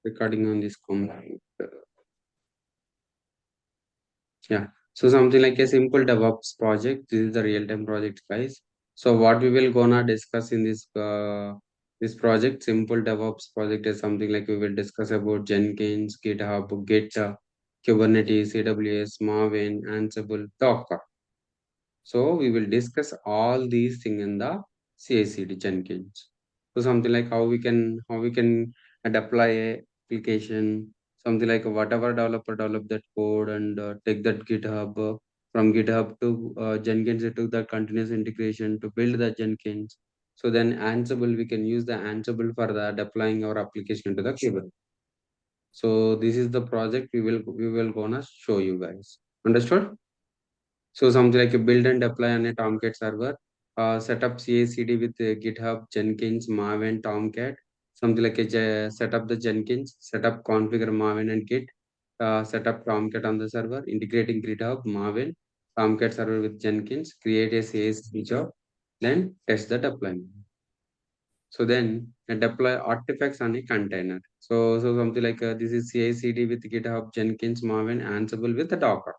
recording on this computer. Yeah. So something like a simple DevOps project. This is the real-time project, guys. So what we will gonna discuss in this project, simple DevOps project, is something like we will discuss about Jenkins, GitHub, Git, Kubernetes, AWS, Maven, Ansible, Docker. So we will discuss all these things in the CI/CD Jenkins. So something like how we can deploy a application, something like whatever developer develop that code and take that GitHub from GitHub to Jenkins to the continuous integration to build the Jenkins. So then Ansible we can use the Ansible for the deploying our application to the Kubernetes. So this is the project we will gonna show you guys. Understood? So something like a build and deploy on a Tomcat server, set up CI/CD with GitHub, Jenkins, Maven, Tomcat. Something like set up the Jenkins, set up configure Maven and Git, set up Tomcat on the server, integrating GitHub, Maven, Tomcat server with Jenkins, create a CI/CD job, then test the deployment. So then deploy artifacts on a container. So something like this is CI/CD with GitHub, Jenkins, Maven, Ansible with the Docker.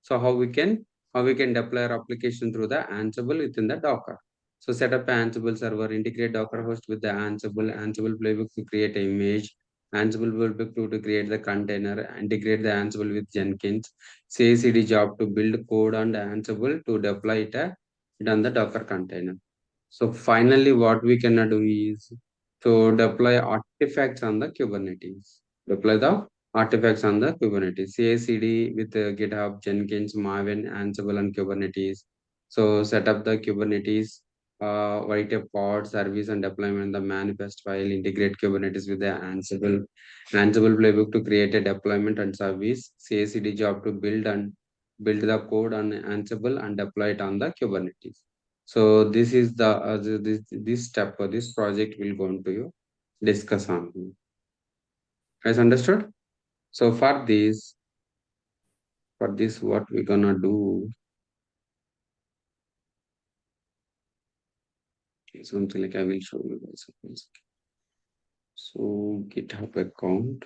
So how we can deploy our application through the Ansible within the Docker. So set up an Ansible server, integrate Docker host with the Ansible playbook to create an image, Ansible playbook to create the container, integrate the Ansible with Jenkins, CI/CD job to build code on the Ansible to deploy it on the Docker container. So finally, what we can do is to deploy artifacts on the Kubernetes. Deploy the artifacts on the Kubernetes. CI/CD with GitHub, Jenkins, Maven, Ansible, and Kubernetes. So set up the Kubernetes, write a pod, service, and deployment the manifest file. Integrate Kubernetes with the Ansible playbook to create a deployment and service. CI/CD job to build the code on Ansible and deploy it on the Kubernetes. So this is this step for this project will going to you discuss on. Guys, understood? So for this what we're gonna do is something like I will show you guys. So GitHub account.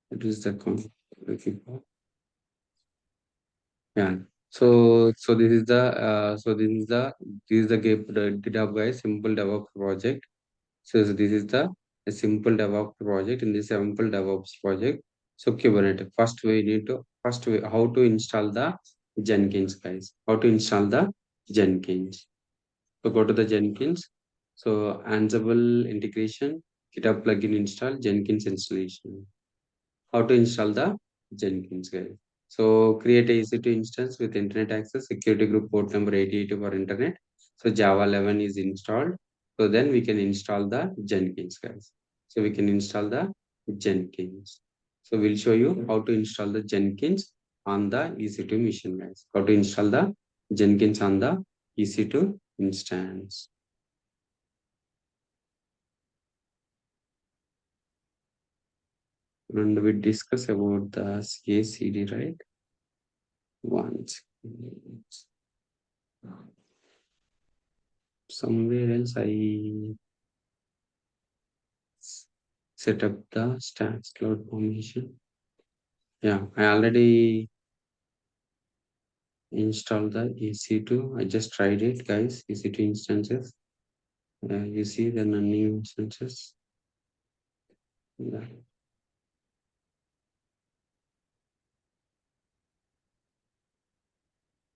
What is the account? Looking for? Yeah. So this is the GitHub guys simple DevOps project. So this is the a simple DevOps project. In this simple DevOps project, so Kubernetes. First we how to install the Jenkins, guys. How to install the Jenkins. So go to the Jenkins. So Ansible integration, GitHub plugin install, Jenkins installation. How to install the Jenkins, guys. So create a EC2 instance with internet access, security group port number 8082 for internet. So Java 11 is installed. So then we can install the Jenkins, guys. So we can install the Jenkins. So we'll show you how to install the Jenkins on the EC2 machine, guys. How to install the Jenkins on the EC2 instance. And we discuss about the CA/CD, right? Once. Somewhere else I set up the stats cloud formation. Yeah, I already installed the EC2. I just tried it, guys. EC2 instances. You see the new instances. Yeah.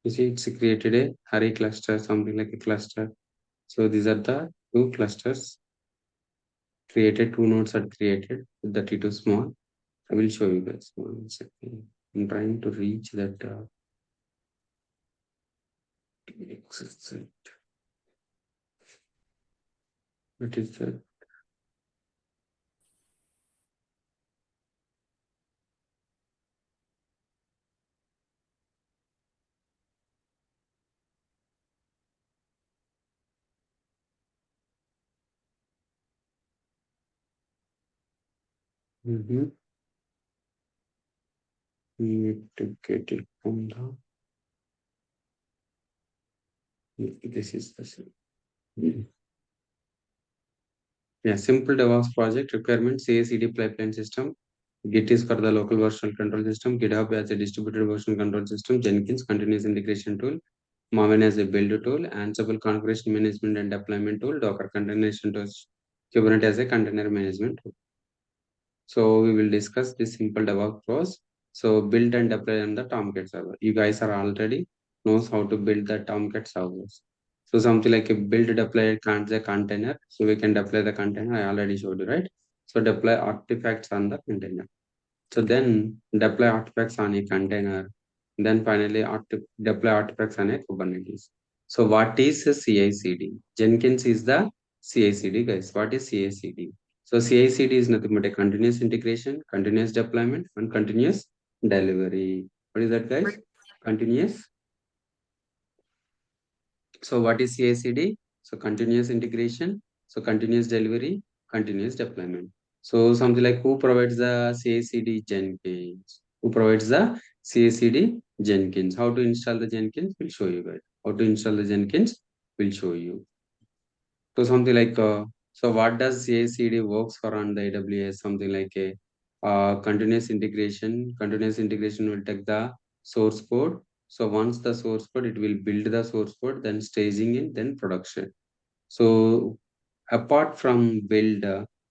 You see, it's created a array cluster, something like a cluster. So these are the two clusters created. Two nodes are created with the T2 small. I will show you guys. 1 second. I'm trying to reach that. What is that? Mm-hmm. We need to get it from the. This is the same. Yeah, simple DevOps project requirement CI/CD pipeline system. Git is for the local version control system. GitHub as a distributed version control system. Jenkins continuous integration tool. Maven as a build tool. Ansible configuration management and deployment tool. Docker containerization tools. Kubernetes as a container management tool. So we will discuss this simple DevOps pros. So build and deploy on the Tomcat server. You guys are already knows how to build the Tomcat servers. So something like a build deploy a container. So we can deploy the container. I already showed you, right? So deploy artifacts on the container. So then deploy artifacts on a container. Then finally deploy artifacts on a Kubernetes. So what is a CI/CD? Jenkins is the CI/CD, guys. What is CI/CD? So CI/CD is nothing but a continuous integration, continuous deployment, and continuous delivery. What is that, guys? Continuous. So what is CI/CD? So continuous integration, so continuous delivery, continuous deployment. So something like who provides the CI/CD? Jenkins. Who provides the CI/CD? Jenkins. How to install the Jenkins? We'll show you guys. How to install the Jenkins? We'll show you. So something like so what does CI/CD works for on the AWS? Something like a continuous integration. Continuous integration will take the source code. So once the source code, it will build the source code, then staging it, then production. So apart from build,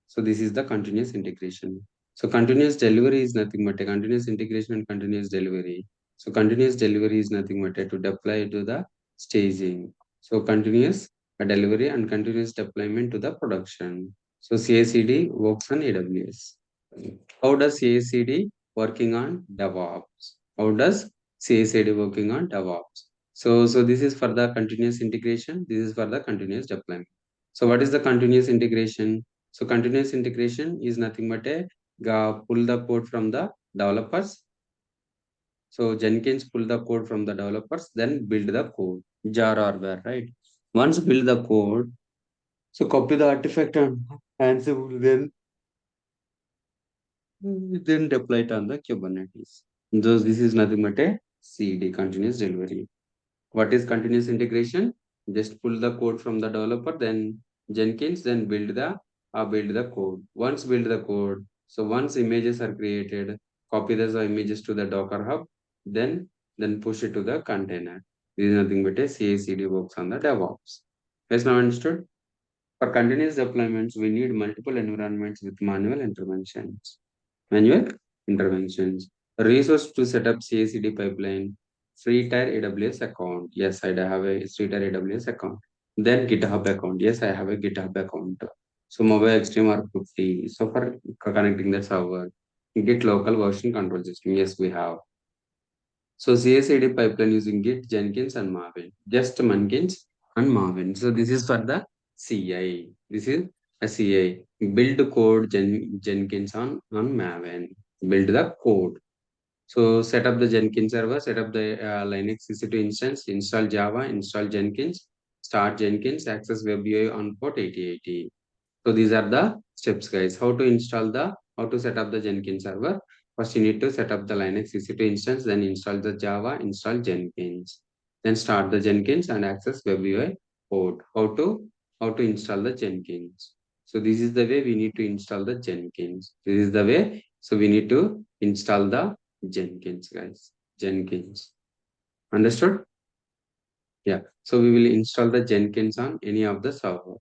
so this is the continuous integration. So continuous delivery is nothing but a continuous integration and continuous delivery. So continuous delivery is nothing but a to deploy to the staging. So continuous delivery and continuous deployment to the production. So CI/CD works on AWS. How does CI/CD working on DevOps? How does CI/CD working on DevOps? So this is for the continuous integration. This is for the continuous deployment. So what is the continuous integration? So continuous integration is nothing but a pull the code from the developers. So Jenkins pull the code from the developers, then build the code, jar or where, right? Once build the code, so copy the artifact and Ansible, then deploy it on the Kubernetes. Thus, this is nothing but a CD, continuous delivery. What is continuous integration? Just pull the code from the developer, then Jenkins, then build the code. Once build the code, so once images are created, copy those images to the Docker Hub, then push it to the container. This is nothing but a CI/CD works on the DevOps. Yes, now understood? For continuous deployments, we need multiple environments with manual interventions. Manual interventions. Resource to set up CI/CD pipeline. Free tier AWS account. Yes, I have a free tier AWS account. Then GitHub account. Yes, I have a GitHub account. So mobile extreme are 50. So for connecting the server, Git local version control system. Yes, we have. So CI/CD pipeline using Git, Jenkins, and Maven. Just Jenkins and Maven. So this is for the CI. This is a CI. Build code Jenkins on Maven. Build the code. So set up the Jenkins server, set up the Linux EC2 instance, install Java, install Jenkins, start Jenkins, access WebUI on port 8080. So these are the steps, guys. How to set up the Jenkins server. First, you need to set up the Linux EC2 instance, then install the Java, install Jenkins. Then start the Jenkins and access WebUI port. How to install the Jenkins. So this is the way we need to install the Jenkins. This is the way. So we need to install the Jenkins, guys. Jenkins. Understood? Yeah. So we will install the Jenkins on any of the server.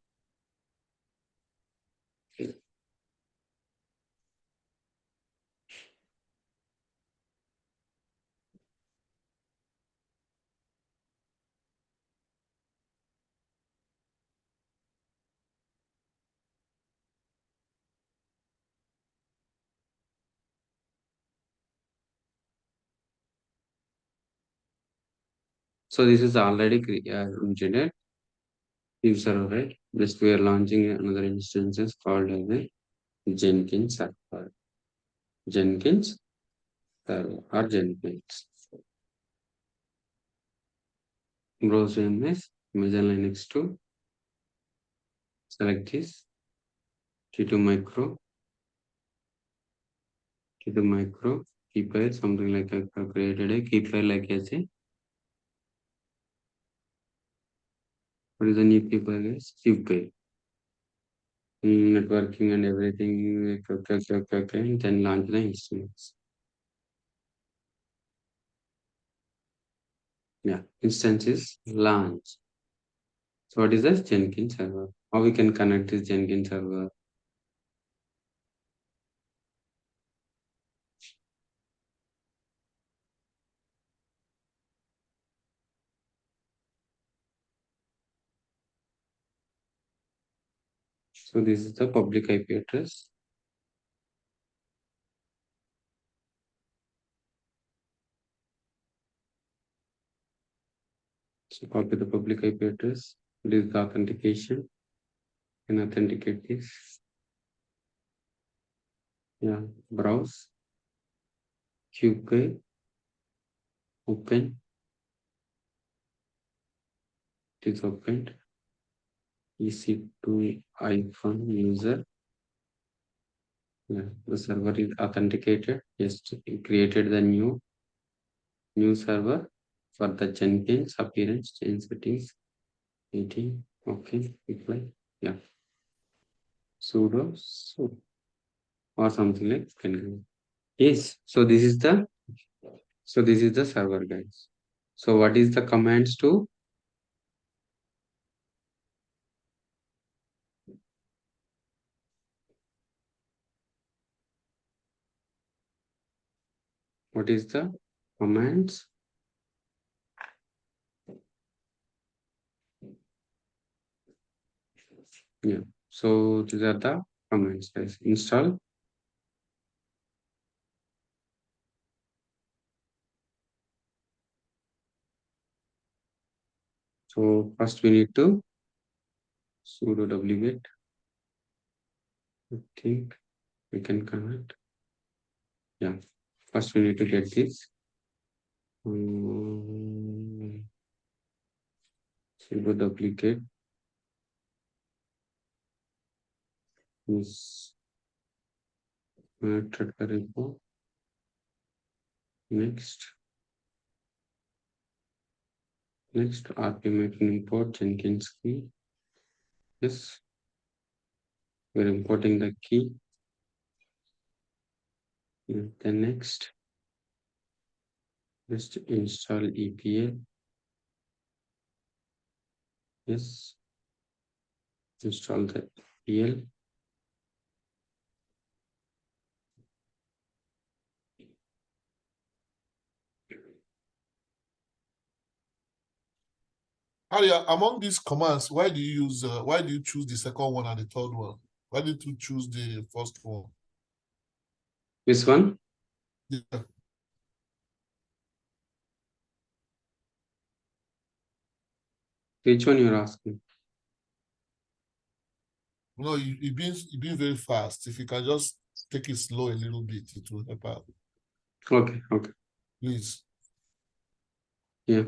So this is already engineered server, right? Just we are launching another instances called as a Jenkins server. Jenkins server or Jenkins. Browse MS, Amazon Linux 2. Select this T2 micro, T2 micro, key pair, something like I have created a key pair like I say. What is the new key pair, guys? Key pair. networking and everything. Okay. And then launch the instance. Yeah, instance is launch. So what is the Jenkins server? How we can connect this Jenkins server? So this is the public IP address. So copy the public IP address. This is the authentication. And authenticate this. Yeah, browse, QK, open. It is opened. EC2 iPhone user. Yeah, the server is authenticated. Just created the new server for the Jenkins appearance change settings 18. Okay, reply. Yeah, sudo or something like can. Yes. So this is the server, guys. So what is the commands to what is the commands? Yeah. So these are the commands, guys. Install. So first we need to sudo wget. I think we can connect. Yeah. First we need to get this. Sudo duplicate is tracker repo. Next. Next rpm import Jenkins key. Yes. We're importing the key. Then next. Just install EPL. Yes. Install the EPL. Aria, among these commands, why do you use? Why do you choose the second one and the third one? Why did you choose the first one? This one. Yeah. Which one you're asking? No, you've been very fast. If you can just take it slow a little bit, it will help out. Okay. Please. Yeah.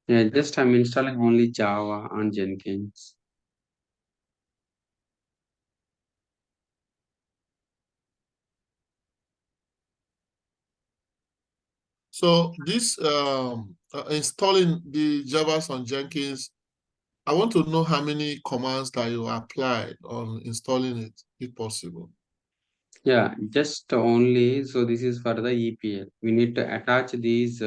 Yeah, just I'm installing only Java on Jenkins. So this installing the Javas on Jenkins, I want to know how many commands that you applied on installing it, if possible. Yeah, just only. So this is for the EPL. We need to attach these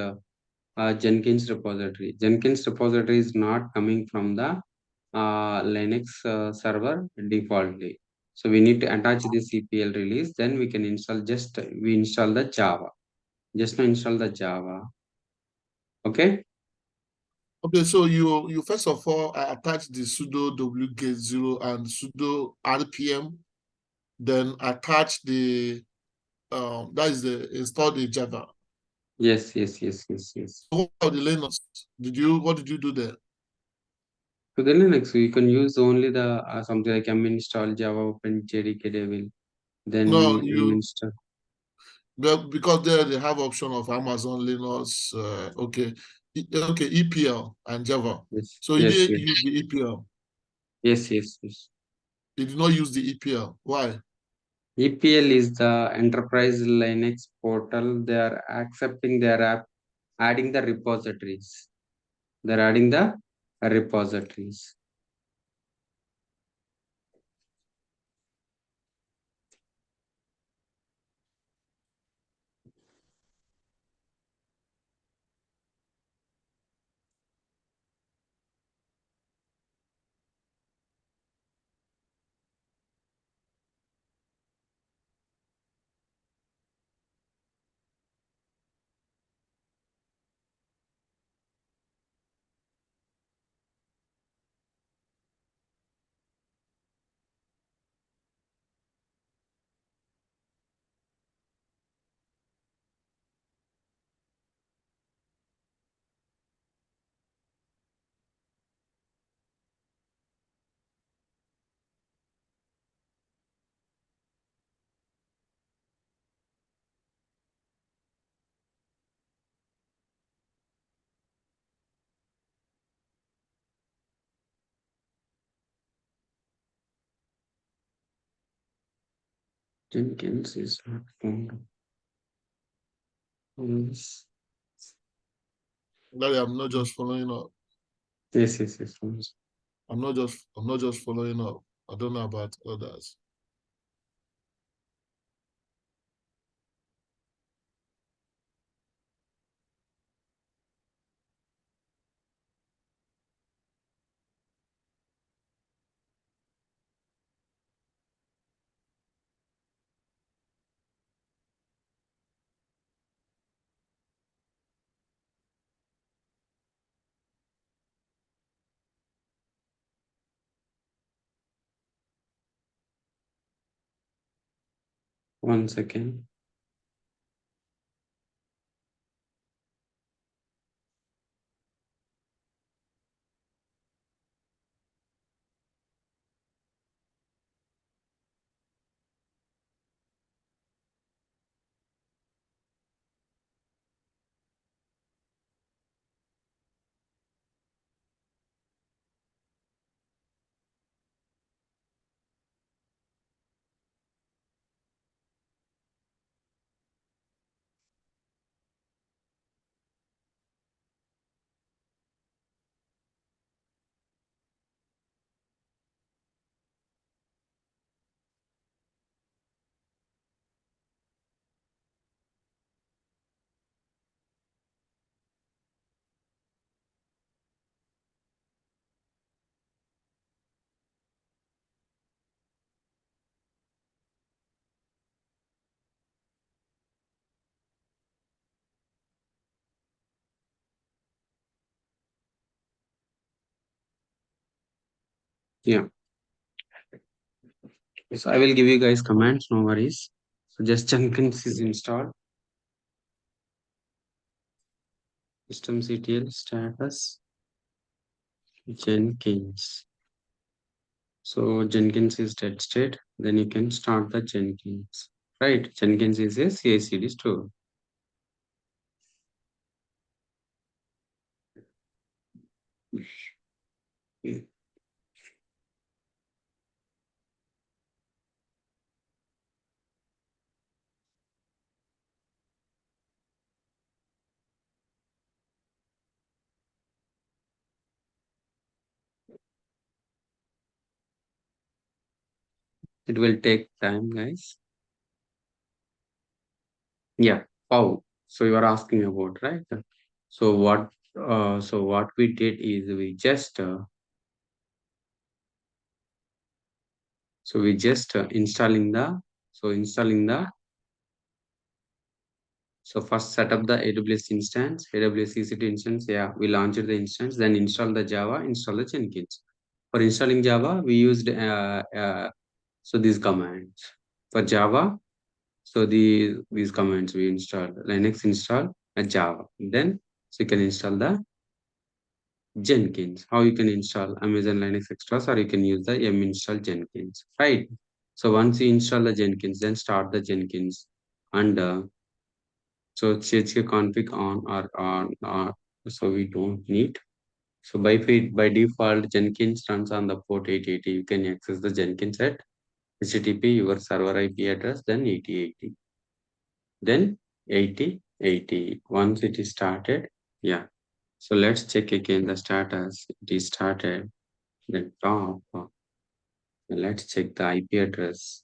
Jenkins repository. Jenkins repository is not coming from the Linux server defaultly. So we need to attach this EPL release. Then we can install. Just we install the Java. Just now install the Java. Okay. Okay, so you first of all attach the sudo wget 0 and sudo rpm, then attach the that is the install the Java. Yes. What about the Linux? What did you do there? So the Linux, you can use only the something like install Java Open JDK Devil. No, Then you install. Because there they have option of Amazon, Linux, okay, okay, EPL and Java. Yes, So you yes, didn't yes, use the EPL. yes, yes, yes. You did not use the EPL. Why? EPL is the enterprise Linux portal. They are accepting their app, adding the repositories. They're adding the repositories. Jenkins is not found. Yes, That I'm not just following up. yes, yes, yes. Yes. I'm not just following up. I don't know about others. 1 second. Yeah. So I will give you guys commands, no worries. So just Jenkins is installed. Systemctl status Jenkins. So Jenkins is dead state. Then you can start the Jenkins. Right. Jenkins is a CI/CD store. It will take time, guys. Yeah. Oh, so you are asking about, right? So what we did is we just installing the so first set up the AWS instance, AWS EC2 instance. Yeah, we launched the instance, then install the Java, install the Jenkins. For installing Java, we used these commands. For Java, so these commands we installed. Linux install a Java. Then so you can install the Jenkins. How you can install Amazon Linux extras, or you can use the install Jenkins. Right. So once you install the Jenkins, then start the Jenkins and So chk config on or on, so we don't need. So by default, Jenkins runs on the port 8080. You can access the Jenkins at HTTP, your server IP address, then 8080. Then 8080. Once it is started, yeah. So let's check again the status. It is started. Then top. Let's check the IP address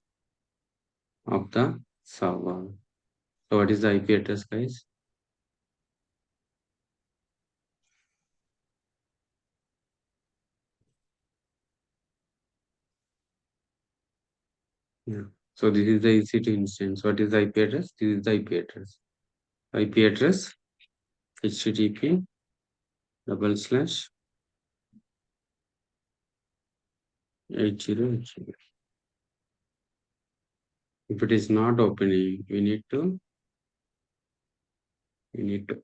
of the server. So what is the IP address, guys? Yeah. So this is the EC2 instance. What is the IP address? This is the IP address. IP address HTTP double slash 8080. If it is not opening, we need to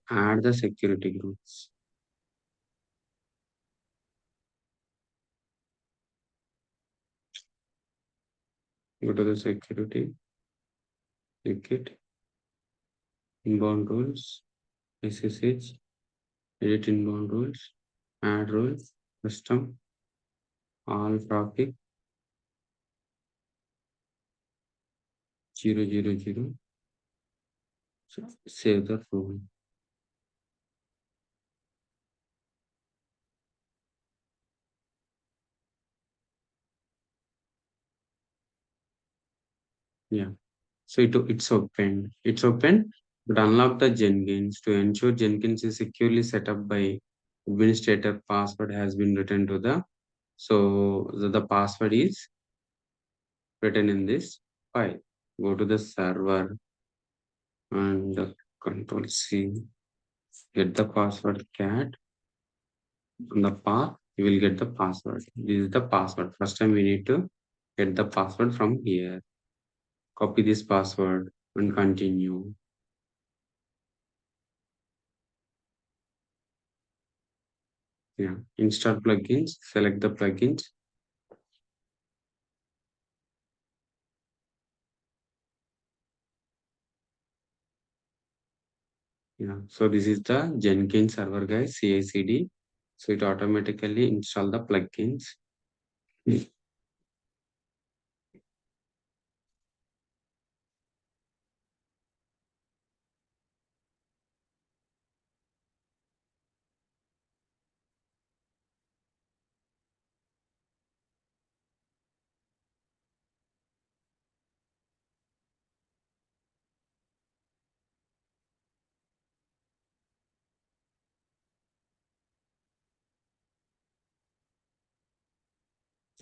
add the security groups. Go to the security, click it, inbound rules, SSH, edit inbound rules, add rules, custom, all traffic, 000. So save the rule. Yeah. So it's open. It's open, but unlock the Jenkins to ensure Jenkins is securely set up by administrator. Password has been written to the, so the password is written in this file. Go to the server and control C, get the password cat on the path. You will get the password. This is the password. First time we need to get the password from here. Copy this password and continue. Yeah. Install plugins, select the plugins. Yeah. So this is the Jenkins server, guys, CI/CD. So it automatically install the plugins.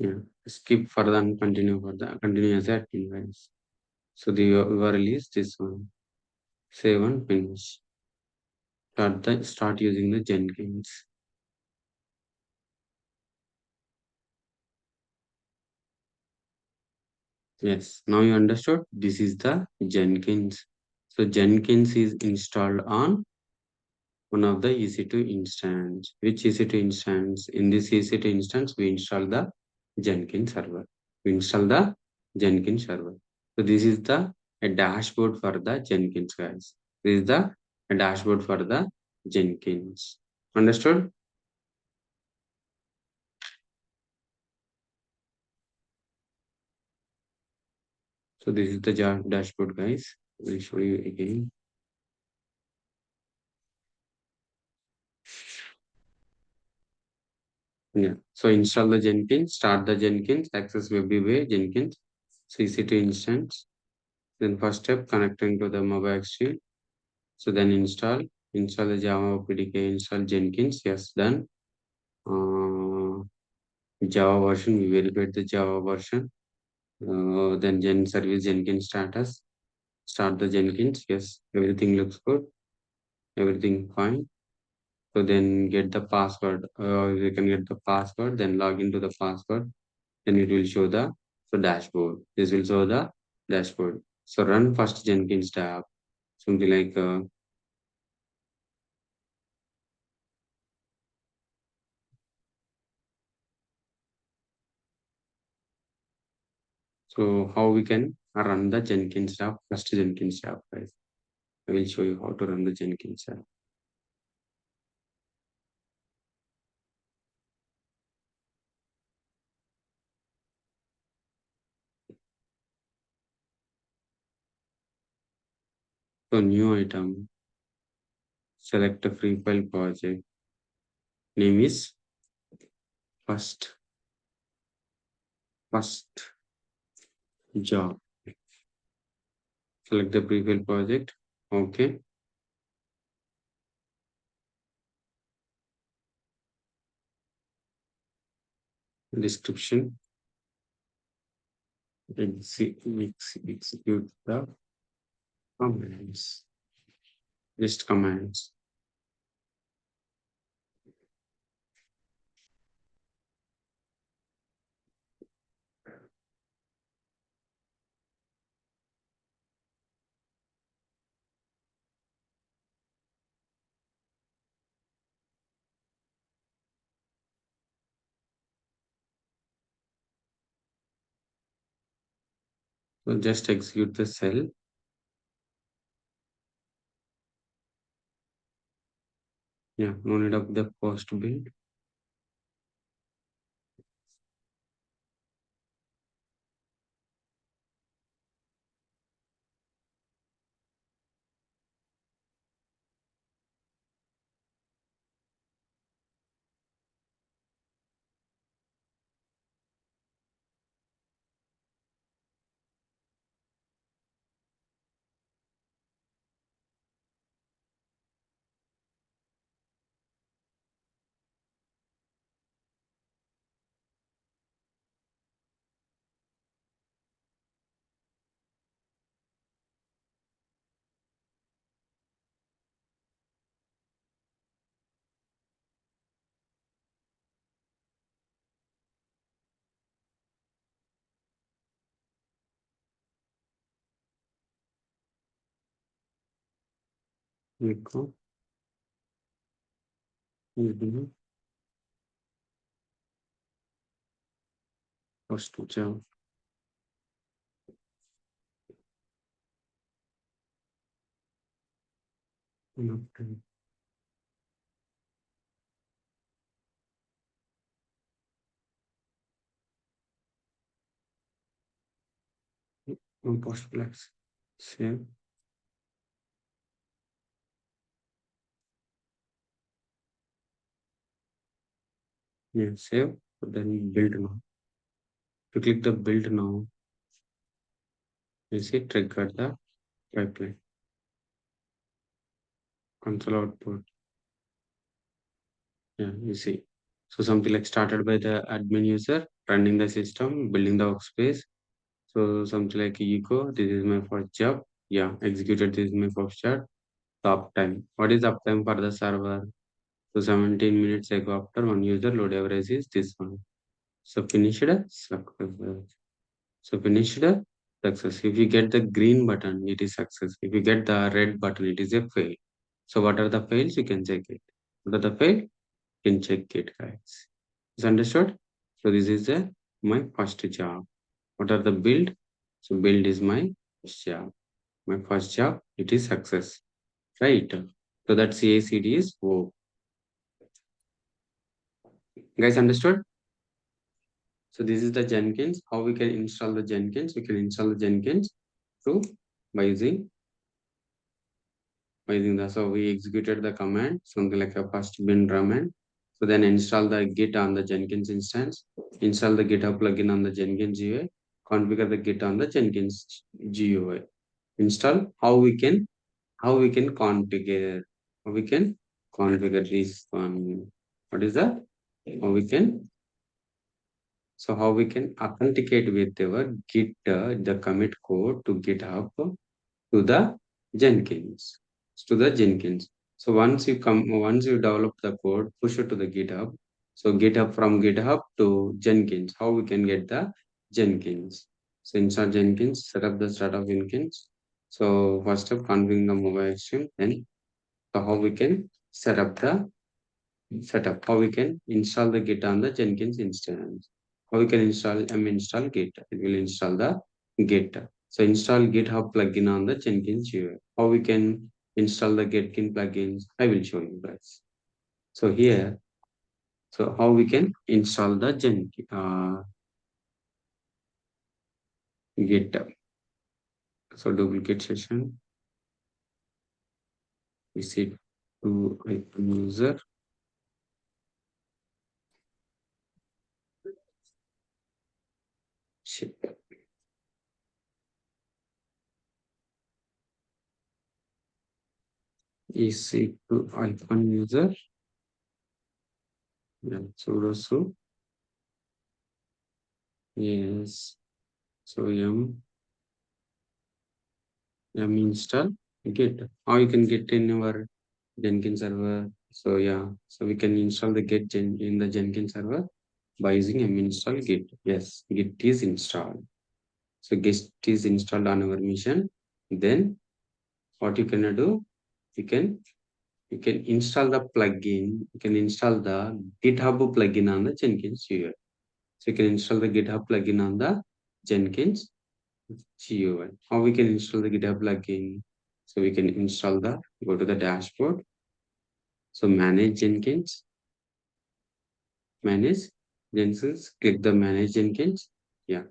Yeah. Skip further and continue further. Continue as admin, guys. So the URL is this one. Save and finish. Start using the Jenkins. Yes. Now you understood. This is the Jenkins. So Jenkins is installed on one of the EC2 instance. Which EC2 instance? In this EC2 instance, we install the Jenkins server. We install the Jenkins server. So this is the a dashboard for the Jenkins, guys. This is the a dashboard for the Jenkins. Understood? So this is the dashboard, guys. I will show you again. Yeah. So install the Jenkins, start the Jenkins, access WebUI Jenkins, EC2 instance. Then first step, connecting to the mobile exchange. So then install the Java PDK, install Jenkins. Yes, done. Uh, Java version, we verified the Java version. Then service Jenkins status. Start the Jenkins. Yes, everything looks good. Everything fine. So then get the password. You can get the password. Then log into the password. Then it will show the dashboard. This will show the dashboard. So run first Jenkins tab. Something like so how we can run the Jenkins tab, first Jenkins tab, guys. I will show you how to run the Jenkins app. So new item, select a free file project. Name is first job. Select the free file project. Okay. Description. Execute the commands. List commands. So just execute the cell. Yeah, no need of the post build. Echo. Mhm. First job. Okay. Post flex. Save. Yeah, save. Then build now. To click the build now, you see trigger the pipeline. Console output. Yeah, you see. So something like started by the admin user, running the system, building the workspace. So something like echo, this is my first job. Yeah, executed, this is my first job. The uptime. What is uptime for the server? So 17 minutes ago after one user load average is this one. So finished success. So finished success. If you get the green button, it is success. If you get the red button, it is a fail. So what are the fails? You can check it. What are the fail? Can check it, guys. Is understood? So this is my first job. What are the build? So build is my first job. My first job, it is success, right? So that CACD is O. Guys, understood? So this is the Jenkins. How we can install the Jenkins? We can install the Jenkins through by using the, so we executed the command, something like a first bin command. So then install the Git on the Jenkins instance, install the GitHub plugin on the Jenkins GUI, configure the Git on the Jenkins GUI. Install how we can configure, how we can configure this one. What is that? How we can, so how we can authenticate with our Git, the commit code to GitHub to the Jenkins, to the Jenkins. So once you develop the code, push it to the GitHub. So GitHub, from GitHub to Jenkins, how we can get the Jenkins? So install Jenkins, set up the start of Jenkins. So first step, configuring the mobile stream. Then so how we can set up the setup, how we can install the Git on the Jenkins instance. How we can install Git. It will install the Git. So install GitHub plugin on the Jenkins UI. How we can install the Getkin plugins. I will show you guys. So here, so how we can install the GitHub. So duplicate session, we see to user, ship, EC to icon user, yeah, sudo su, yes, so install git. How you can get in our Jenkins server. So yeah, so we can install the git in the Jenkins server by using install git. Yes, git is installed. So git is installed on our machine. Then what you can do, you can install the plugin. You can install the GitHub plugin on the Jenkins UI. So you can install the GitHub plugin on the Jenkins GUI. How we can install the GitHub plugin? So we can install the, go to the dashboard. So manage Jenkins, click the manage Jenkins. Yeah,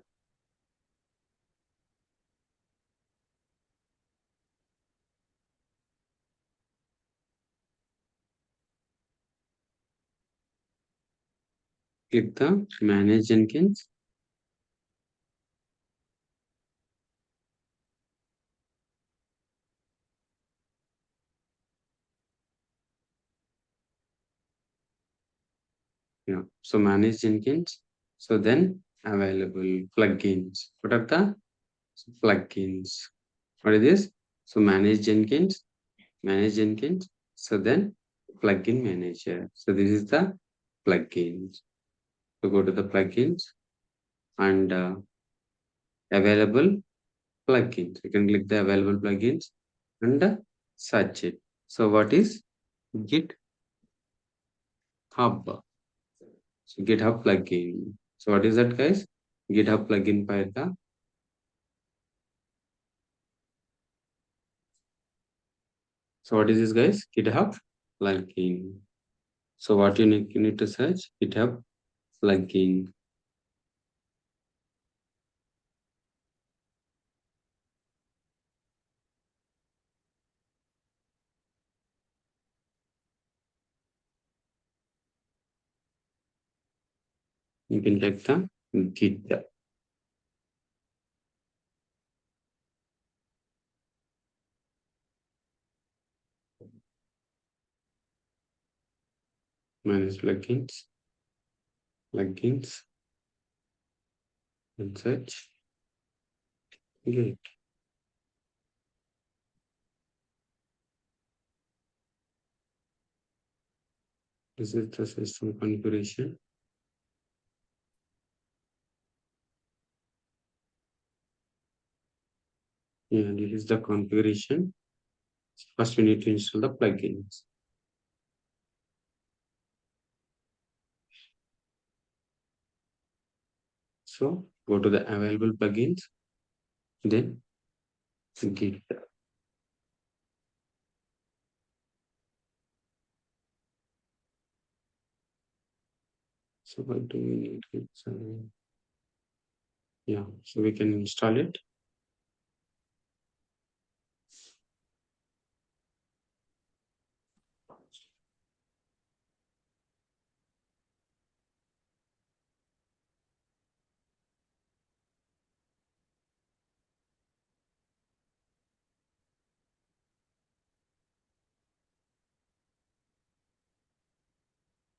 click the manage Jenkins. Yeah, so manage Jenkins. So then available plugins. What are the plugins? What is this? So manage Jenkins. So then plugin manager. So this is the plugins. So go to the plugins and available plugins. You can click the available plugins and search it. So what is GitHub? So GitHub plugin. So what is that, guys? GitHub plugin file का. So what is this, guys? GitHub plugin. So what you need to search GitHub plugin. You can check the GitHub. Manage plugins, and search Git. This is the system configuration. Yeah, this is the configuration. First, we need to install the plugins. So go to the available plugins, then Git. So what do we need? Yeah, so we can install it.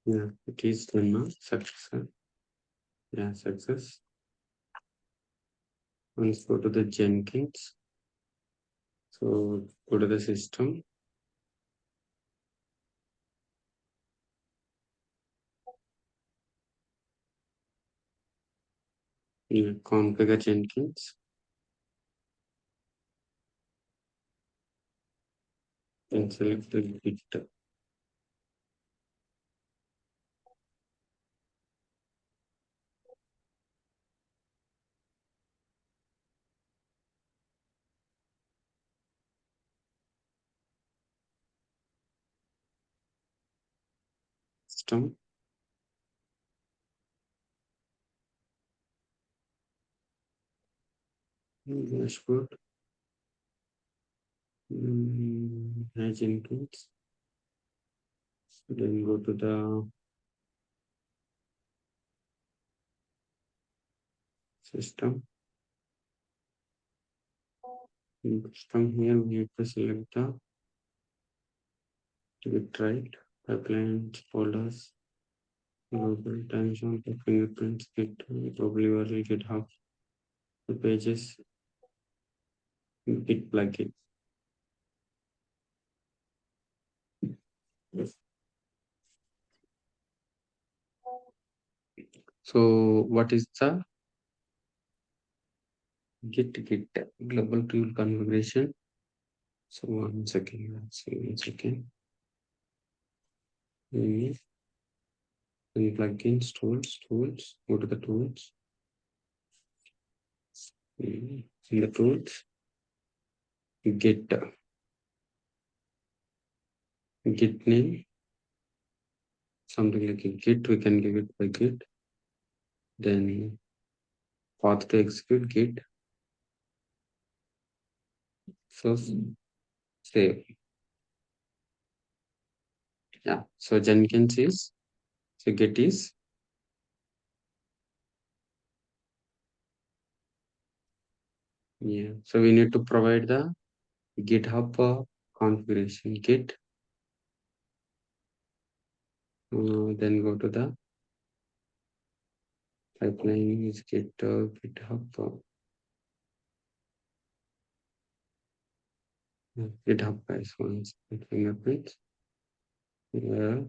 Yeah, it is done now. Success. Yeah, success. Let's go to the Jenkins. So go to the system. Yeah, configure Jenkins and select the Git. system. Dashboard. Jenkins. Then go to the system. In system here we have to select the git right, pipelines, folders, global time zone, fingerprints, git, global URL, GitHub, the pages, git plugin. So what is the git global tool configuration? So one second, let's see, 1 second. Then plugins, tools, go to the tools. In the tools, git name, something like a git, we can give it by git. Then path to execute git. So save. Yeah. So Jenkins is, so git is, yeah. So we need to provide the GitHub configuration git. Then go to the pipeline is git GitHub. GitHub guys, one second, fingerprints. Yeah,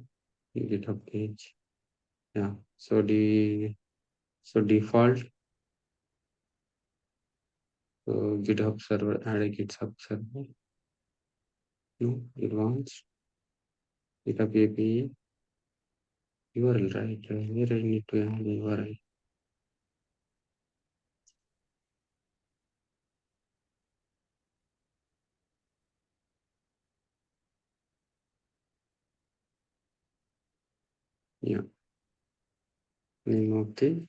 GitHub page. Yeah. So default. So GitHub server, add a GitHub server. No, advanced. GitHub API. URL, right? Here I need to add the URL. Yeah. Name of the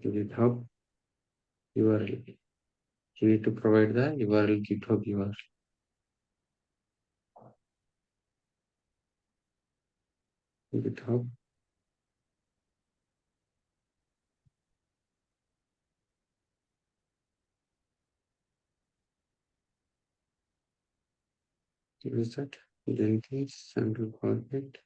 GitHub URL. You need to provide the URL, GitHub URL. GitHub. What is that? Jenkins sample project.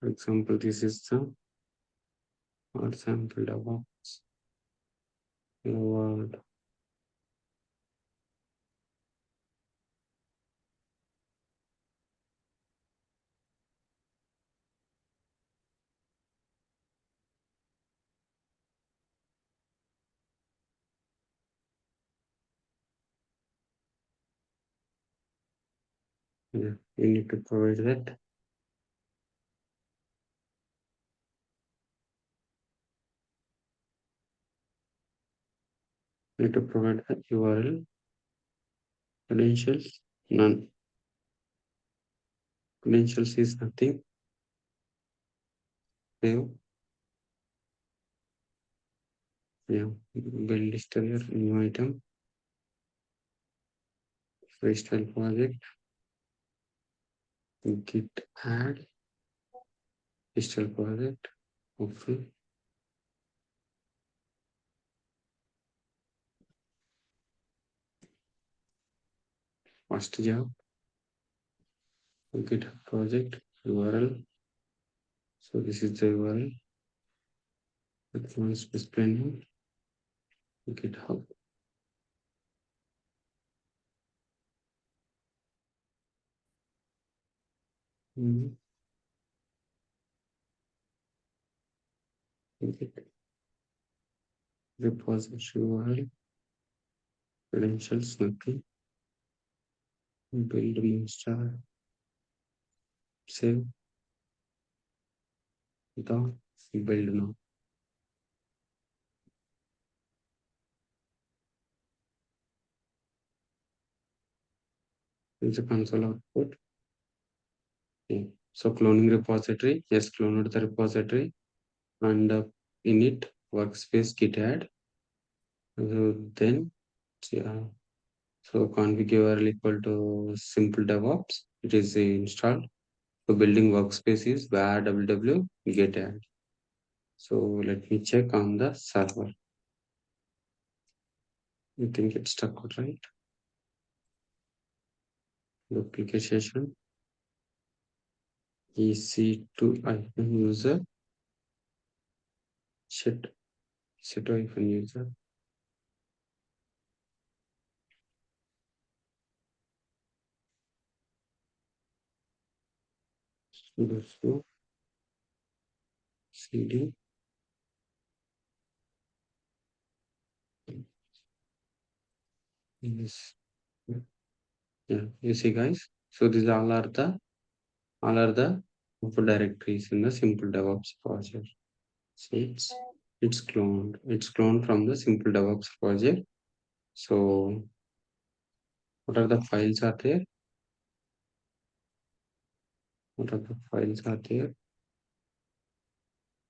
For example, this is the or sample DevOps. Word. Yeah, you need to provide that. You need to provide the URL, credentials, none. Credentials is nothing. Save. Yeah, build history, new item, freestyle project, git add, freestyle project, okay. First job, git project, URL. So this is the URL. Advanced display name, GitHub. Git repository URL, credentials, nothing. Build master, save, the build now. Is the console output. Okay. So cloning repository, yes, cloned the repository, and in it workspace git add. Then yeah, so config URL equal to simple DevOps. It is installed. So building workspace is var www get add. So let me check on the server. I think it's stuck out, right? Duplicate session. EC2 hyphen user. Shit. EC2 hyphen user. Sudo cd. Yes. Yeah. You see, guys. So these all are the directories in the simple DevOps project. So it's cloned. It's cloned from the simple DevOps project. So what are the files are there? What are the files are there?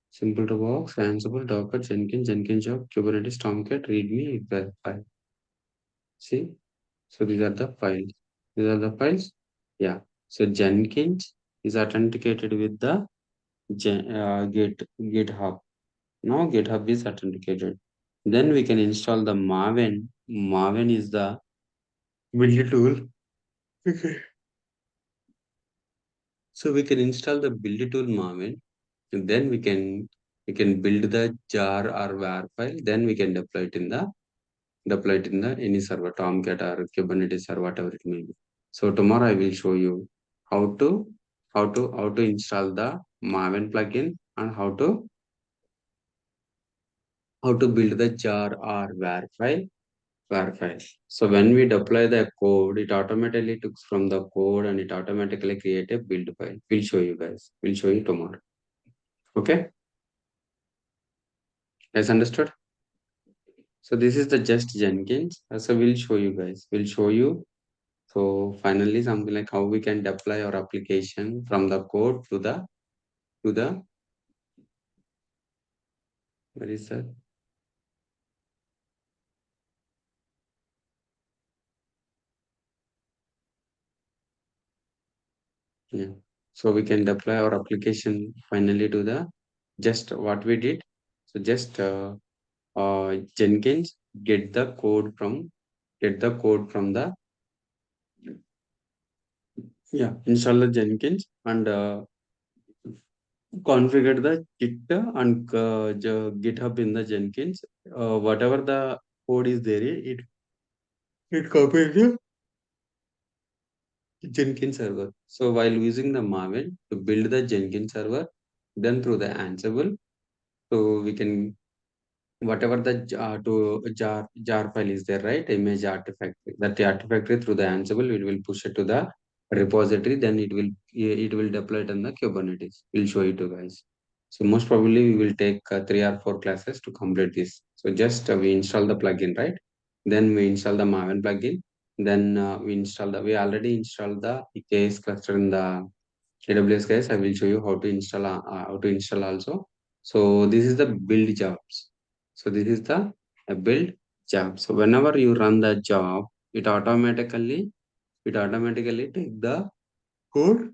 Simple DevOps, Ansible, Docker, Jenkins job, Kubernetes, Tomcat, README, file. See? So these are the files. These are the files. Yeah. So Jenkins is authenticated with the GitHub. Now GitHub is authenticated. Then we can install the Maven. Maven is the build tool. Okay. So we can install the build tool Maven, and then we can build the jar or var file. Then we can deploy it in the any server, Tomcat or Kubernetes or whatever it may be. So tomorrow I will show you how to how to install the Maven plugin and how to build the jar or var file. So when we deploy the code, it automatically took from the code and it automatically create a build file. We'll show you guys. We'll show you tomorrow. Okay? Guys, understood? So this is the just Jenkins. So we'll show you guys. We'll show you. So finally, something like how we can deploy our application from the code to the where is that? Yeah. So we can deploy our application finally to the just what we did. So just Jenkins get the code from the yeah, install the Jenkins and configure the Git and GitHub in the Jenkins. Whatever the code is there, it copies the Jenkins server. So while using the Maven to build the Jenkins server, then through the Ansible, so we can whatever the to jar file is there, right? Image artifact. That the artifact through the Ansible, it will push it to the repository. Then it will deploy it on the Kubernetes. We'll show you to guys. So most probably we will take 3 or 4 classes to complete this. So just we install the plugin, right? Then we install the Maven plugin. Then we already installed the EKS cluster in the AWS, guys. I will show you how to install also. So this is the build jobs. So this is the build job. So whenever you run the job, it automatically take the code.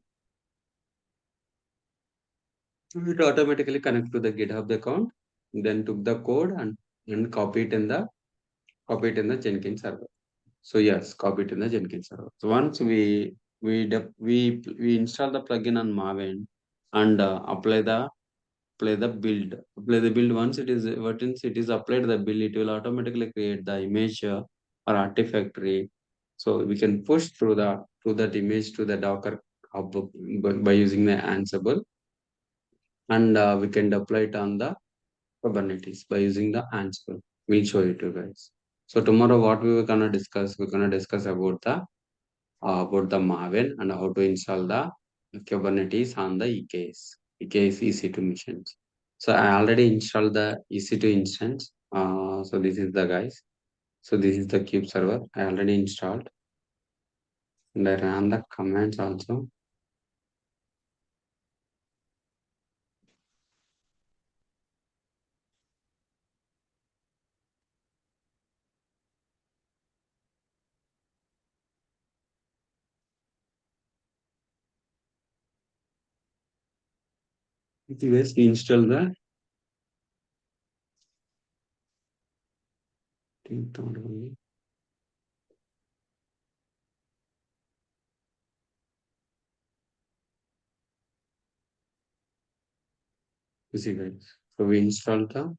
It automatically connect to the GitHub account, then took the code and copy it in the Jenkins server. So yes, copy it in the Jenkins server. So once we install the plugin on Maven and apply the build. Once it is applied the build, it will automatically create the image or artifactory. So we can push through that image to the Docker hub by using the Ansible, and we can deploy it on the Kubernetes by using the Ansible. We'll show it to you guys. So tomorrow, what we were gonna discuss? We're gonna discuss about the Maven and how to install the Kubernetes on the EKS EC2 machines. So I already installed the EC2 instance. So this is the guys. So this is the kube server I already installed, and I ran the commands also. Anyways, we install the you see guys. So we installed the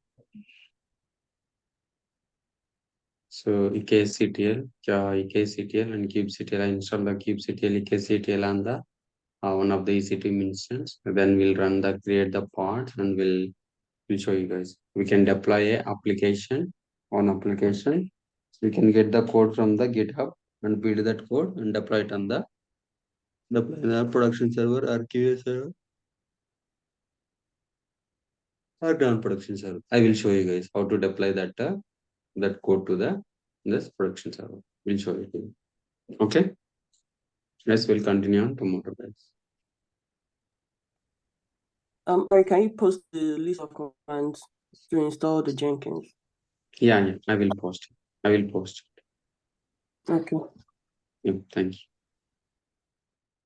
EKSCTL, EKSCTL and kubectl. I installed the kubectl EKSCTL on the one of the EC2 instance. Then we'll run the create the pods and we'll show you guys. We can deploy a application on application. So we can get the code from the GitHub and build that code and deploy it on the production server or QA server or non-production server. I will show you guys how to deploy that code to this production server. We'll show it to you. Okay. Yes, we'll continue on tomorrow, guys. Sorry, can you post the list of commands to install the Jenkins? Yeah, I will post it. Okay. Yeah, thank you.